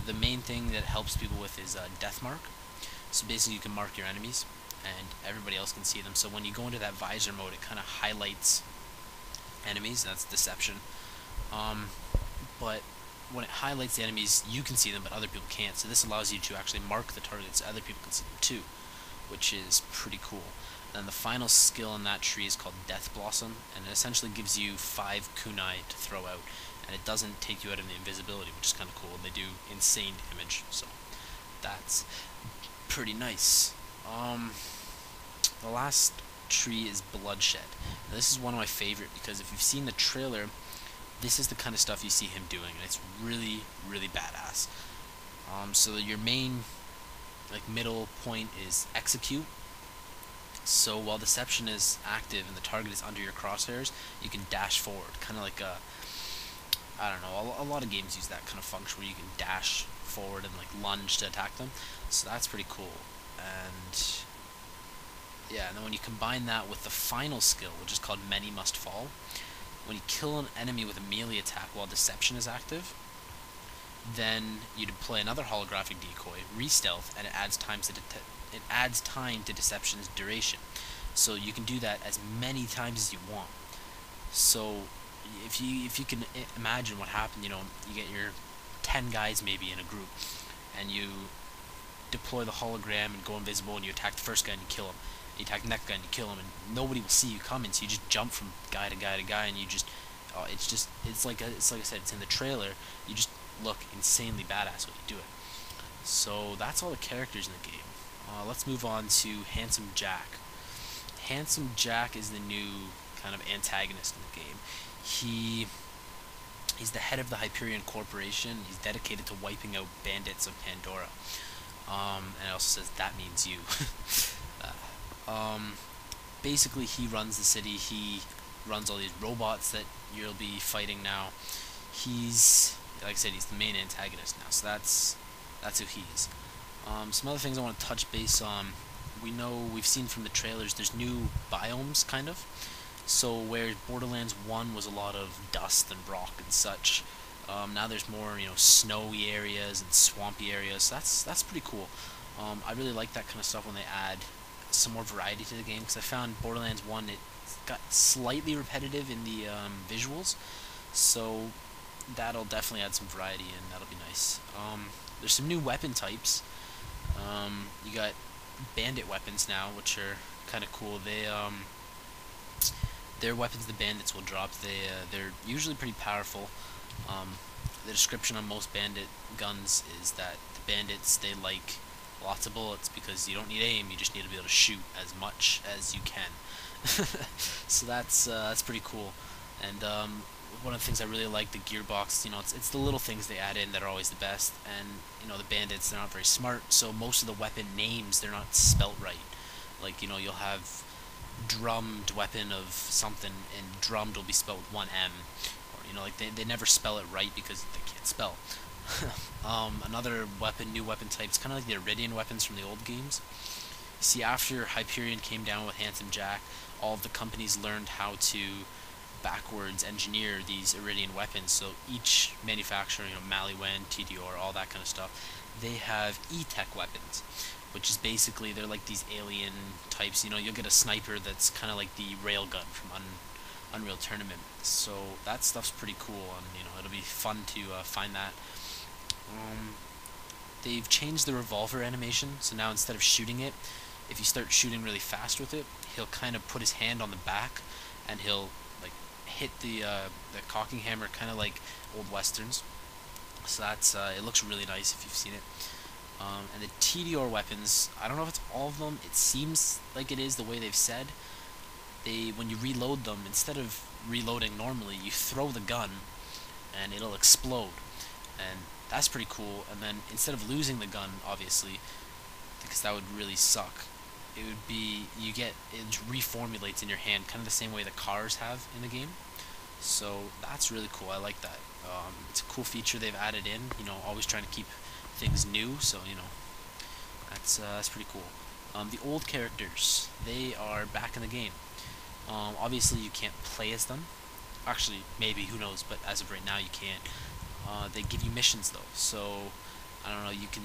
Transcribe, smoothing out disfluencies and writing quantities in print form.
the main thing that helps people with is death mark. So basically you can mark your enemies and everybody else can see them. So when you go into that visor mode, it kind of highlights enemies. That's deception. But when it highlights the enemies, you can see them, but other people can't. So this allows you to actually mark the targets so other people can see them too, which is pretty cool. And then the final skill in that tree is called Death Blossom, and it essentially gives you 5 kunai to throw out, and it doesn't take you out of the invisibility, which is kind of cool. They do insane damage, so that's pretty nice. The last tree is Bloodshed. Now, this is one of my favorite because if you've seen the trailer, this is the kind of stuff you see him doing, and it's really, really badass. So your main, middle point is Execute. So while Deception is active and the target is under your crosshairs, you can dash forward, kind of like I don't know, a lot of games use that kind of function where you can dash forward and lunge to attack them. So that's pretty cool. And yeah, and then when you combine that with the final skill, which is called Many Must Fall, when you kill an enemy with a melee attack while Deception is active, then you deploy another holographic decoy, Re-Stealth, and it adds time to Deception's duration. So you can do that as many times as you want. So if you can imagine what happened, you get your 10 guys maybe in a group, and you deploy the hologram and go invisible, and you attack the first guy and you kill him. You attack the next guy and you kill him, and nobody will see you coming. So you just jump from guy to guy to guy, and you just, it's like I said, it's in the trailer. You just look insanely badass when you do it. So that's all the characters in the game. Let's move on to Handsome Jack. Handsome Jack is the new kind of antagonist in the game. He's the head of the Hyperion Corporation. He's dedicated to wiping out bandits of Pandora. And it also says, that means you. Basically, he runs the city. He runs all these robots that you'll be fighting now. He's, like I said, he's the main antagonist now. So that's who he is. Some other things I want to touch base on. We've seen from the trailers, there's new biomes, kind of. So where Borderlands 1 was a lot of dust and rock and such, now there's more, snowy areas and swampy areas. So that's pretty cool. I really like that kind of stuff when they add some more variety to the game, because I found Borderlands 1, it got slightly repetitive in the visuals. So that'll definitely add some variety, and that'll be nice. There's some new weapon types. You got bandit weapons now, which are kind of cool. They're weapons the bandits will drop. They're usually pretty powerful. The description on most bandit guns is that the bandits, they like lots of bullets because you don't need aim, you just need to be able to shoot as much as you can. So that's pretty cool. And one of the things I really like, the gearbox, it's the little things they add in that are always the best. And the bandits, they're not very smart, so most of the weapon names, they're not spelt right. You'll have drummed weapon of something, and drummed will be spelled with one M, or they never spell it right because they can't spell. Another new weapon type, it's kind of like the Iridian weapons from the old games. You see, after Hyperion came down with Handsome Jack, all of the companies learned how to backwards engineer these Iridian weapons. So each manufacturer, Maliwan, TDR, all that kind of stuff, they have E-Tech weapons, which is basically, they're like these alien types. You'll get a sniper that's kind of like the railgun from Unreal Tournament. So that stuff's pretty cool, and it'll be fun to find that. They've changed the revolver animation, so now instead of shooting it, if you start shooting really fast with it, he'll kind of put his hand on the back, and he'll hit the cocking hammer, kind of like old westerns. So that's it looks really nice if you've seen it. And the TDR weapons, I don't know if it's all of them. It seems like it is, the way they've said. When you reload them, instead of reloading normally, you throw the gun and it'll explode, and that's pretty cool. And then instead of losing the gun, obviously, because that would really suck, it would be, it reformulates in your hand, kind of the same way the cars have in the game. So that's really cool. I like that. It's a cool feature they've added in. Always trying to keep things new. So that's pretty cool. The old characters, they are back in the game. Obviously, you can't play as them. Actually, maybe, who knows? But as of right now, you can't. They give you missions though. So I don't know, you can